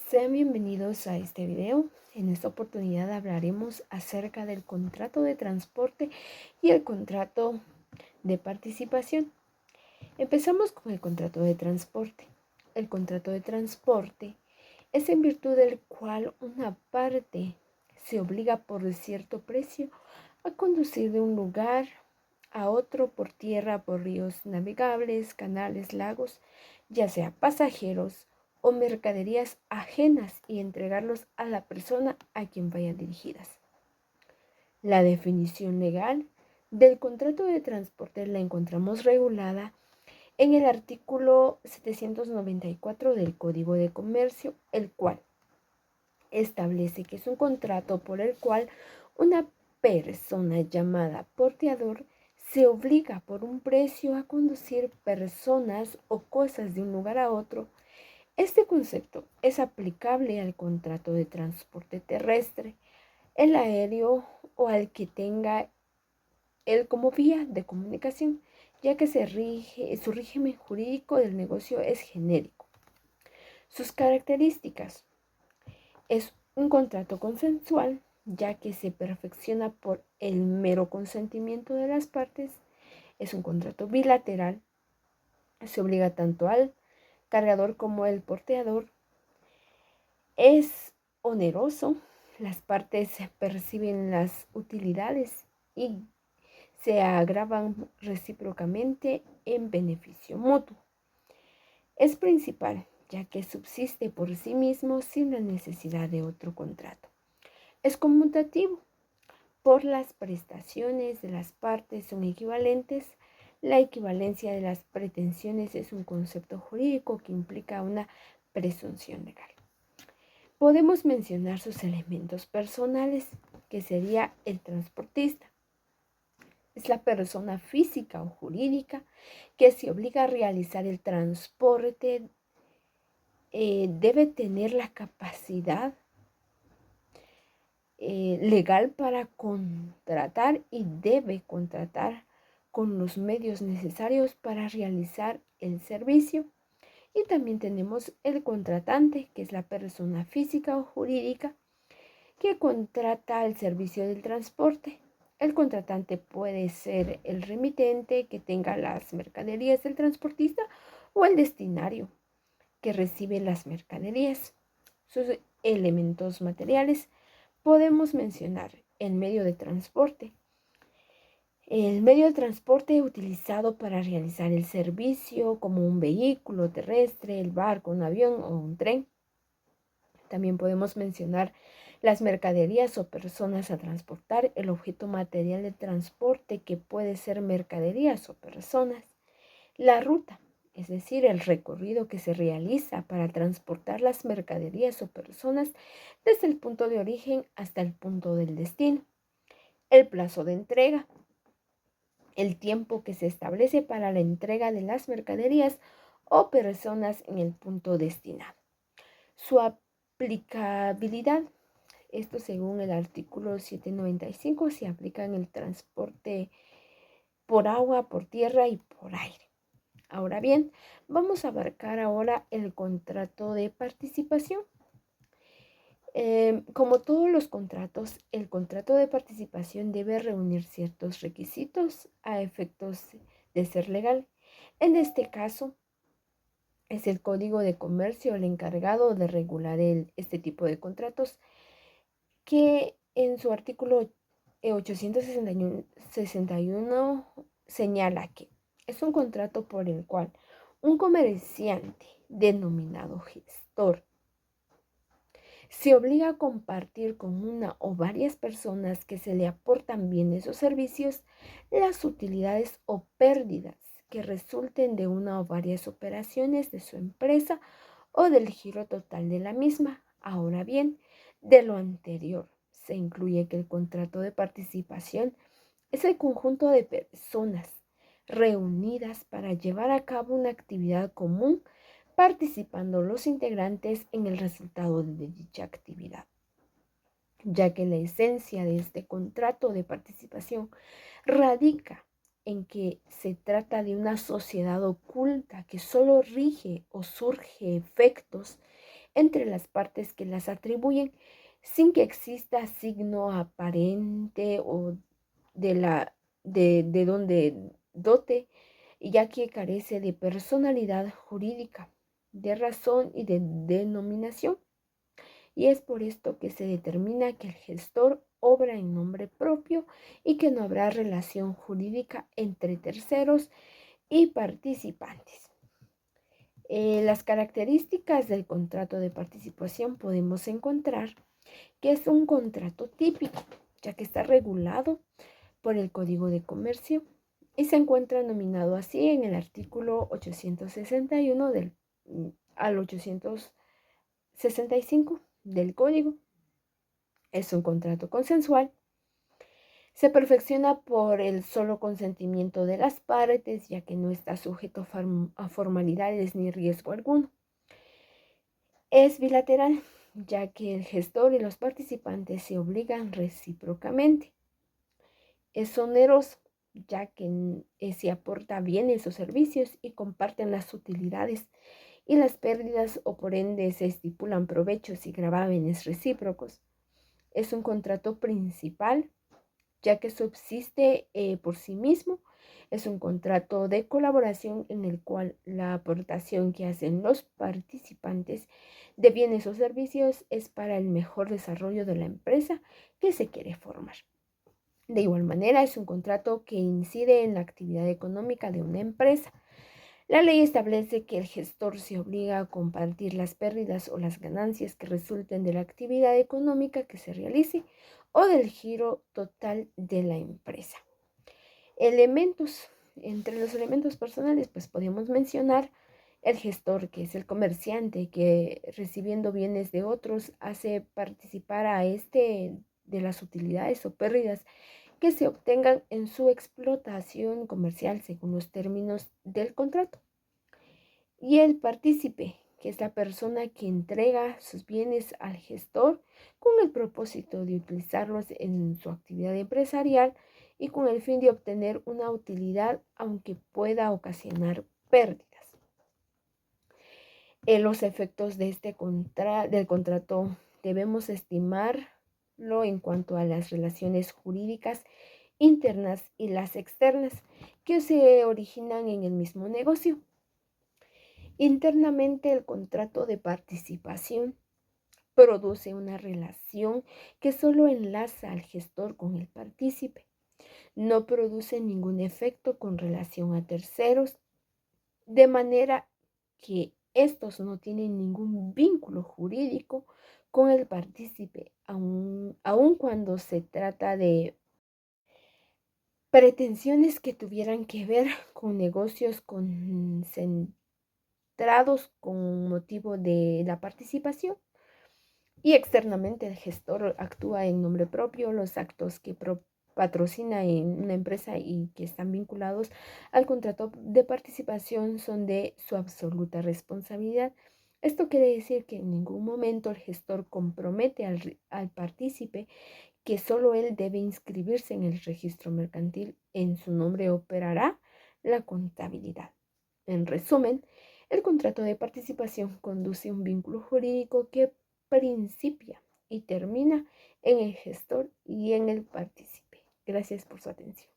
Sean bienvenidos a este video. En esta oportunidad hablaremos acerca del contrato de transporte y el contrato de participación. Empezamos con el contrato de transporte. El contrato de transporte es en virtud del cual una parte se obliga por cierto precio a conducir de un lugar a otro por tierra, por ríos navegables, canales, lagos, ya sea pasajeros o mercaderías ajenas y entregarlos a la persona a quien vayan dirigidas. La definición legal del contrato de transporte la encontramos regulada en el artículo 794 del Código de Comercio, el cual establece que es un contrato por el cual una persona llamada porteador se obliga por un precio a conducir personas o cosas de un lugar a otro. Este concepto es aplicable al contrato de transporte terrestre, el aéreo o al que tenga él como vía de comunicación, ya que su régimen jurídico del negocio es genérico. Sus características: es un contrato consensual, ya que se perfecciona por el mero consentimiento de las partes. Es un contrato bilateral, se obliga tanto al cargador como al porteador. Es oneroso, las partes perciben las utilidades y se agravan recíprocamente en beneficio mutuo. Es principal, ya que subsiste por sí mismo sin la necesidad de otro contrato. Es conmutativo, por las prestaciones de las partes son equivalentes. La equivalencia de las pretensiones es un concepto jurídico que implica una presunción legal. Podemos mencionar sus elementos personales, que sería el transportista. Es la persona física o jurídica que se obliga a realizar el transporte. Debe tener la capacidad legal para contratar y debe contratar con los medios necesarios para realizar el servicio. Y también tenemos el contratante, que es la persona física o jurídica que contrata el servicio del transporte. El contratante puede ser el remitente que tenga las mercaderías del transportista o el destinario que recibe las mercaderías. Sus elementos materiales: podemos mencionar el medio de transporte. El medio de transporte utilizado para realizar el servicio, como un vehículo terrestre, el barco, un avión o un tren. También podemos mencionar las mercaderías o personas a transportar, el objeto material de transporte, que puede ser mercaderías o personas. La ruta, es decir, el recorrido que se realiza para transportar las mercaderías o personas desde el punto de origen hasta el punto del destino. El plazo de entrega, el tiempo que se establece para la entrega de las mercaderías o personas en el punto destinado. Su aplicabilidad: esto, según el artículo 795, se aplica en el transporte por agua, por tierra y por aire. Ahora bien, vamos a abarcar ahora el contrato de participación. Como todos los contratos, el contrato de participación debe reunir ciertos requisitos a efectos de ser legal. En este caso, es el Código de Comercio el encargado de regular este tipo de contratos, que en su artículo 861 señala que es un contrato por el cual un comerciante denominado gestor se obliga a compartir con una o varias personas que se le aportan bienes o servicios las utilidades o pérdidas que resulten de una o varias operaciones de su empresa o del giro total de la misma. Ahora bien, de lo anterior se incluye que el contrato de participación es el conjunto de personas reunidas para llevar a cabo una actividad común, participando los integrantes en el resultado de dicha actividad, ya que la esencia de este contrato de participación radica en que se trata de una sociedad oculta que solo rige o surge efectos entre las partes que las atribuyen, sin que exista signo aparente o de donde dote, ya que carece de personalidad jurídica, de razón y de denominación. Y es por esto que se determina que el gestor obra en nombre propio y que no habrá relación jurídica entre terceros y participantes. Las características del contrato de participación podemos encontrar que es un contrato típico, ya que está regulado por el Código de Comercio y se encuentra nominado así en el artículo 861 al 865 del Código. Es un contrato consensual. Se perfecciona por el solo consentimiento de las partes, ya que no está sujeto a formalidades ni riesgo alguno. Es bilateral, ya que el gestor y los participantes se obligan recíprocamente. Es oneroso, ya que se aporta bienes o servicios y comparten las utilidades y las pérdidas, o por ende se estipulan provechos y gravámenes recíprocos. Es un contrato principal, ya que subsiste por sí mismo. Es un contrato de colaboración en el cual la aportación que hacen los participantes de bienes o servicios es para el mejor desarrollo de la empresa que se quiere formar. De igual manera, es un contrato que incide en la actividad económica de una empresa. La ley establece que el gestor se obliga a compartir las pérdidas o las ganancias que resulten de la actividad económica que se realice o del giro total de la empresa. Elementos. Entre los elementos personales, pues podemos mencionar el gestor, que es el comerciante que, recibiendo bienes de otros, hace participar a este de las utilidades o pérdidas que se obtengan en su explotación comercial según los términos del contrato. Y el partícipe, que es la persona que entrega sus bienes al gestor con el propósito de utilizarlos en su actividad empresarial y con el fin de obtener una utilidad, aunque pueda ocasionar pérdidas. Los efectos de del contrato debemos estimarlo en cuanto a las relaciones jurídicas internas y las externas que se originan en el mismo negocio. Internamente, el contrato de participación produce una relación que solo enlaza al gestor con el partícipe. No produce ningún efecto con relación a terceros, de manera que estos no tienen ningún vínculo jurídico con el partícipe, aun cuando se trata de pretensiones que tuvieran que ver con negocios concentrados con motivo de la participación. Y externamente el gestor actúa en nombre propio. Los actos que patrocina en una empresa y que están vinculados al contrato de participación son de su absoluta responsabilidad. Esto quiere decir que en ningún momento el gestor compromete al partícipe, que solo él debe inscribirse en el registro mercantil. En su nombre operará la contabilidad. En resumen, el contrato de participación conduce a un vínculo jurídico que principia y termina en el gestor y en el partícipe. Gracias por su atención.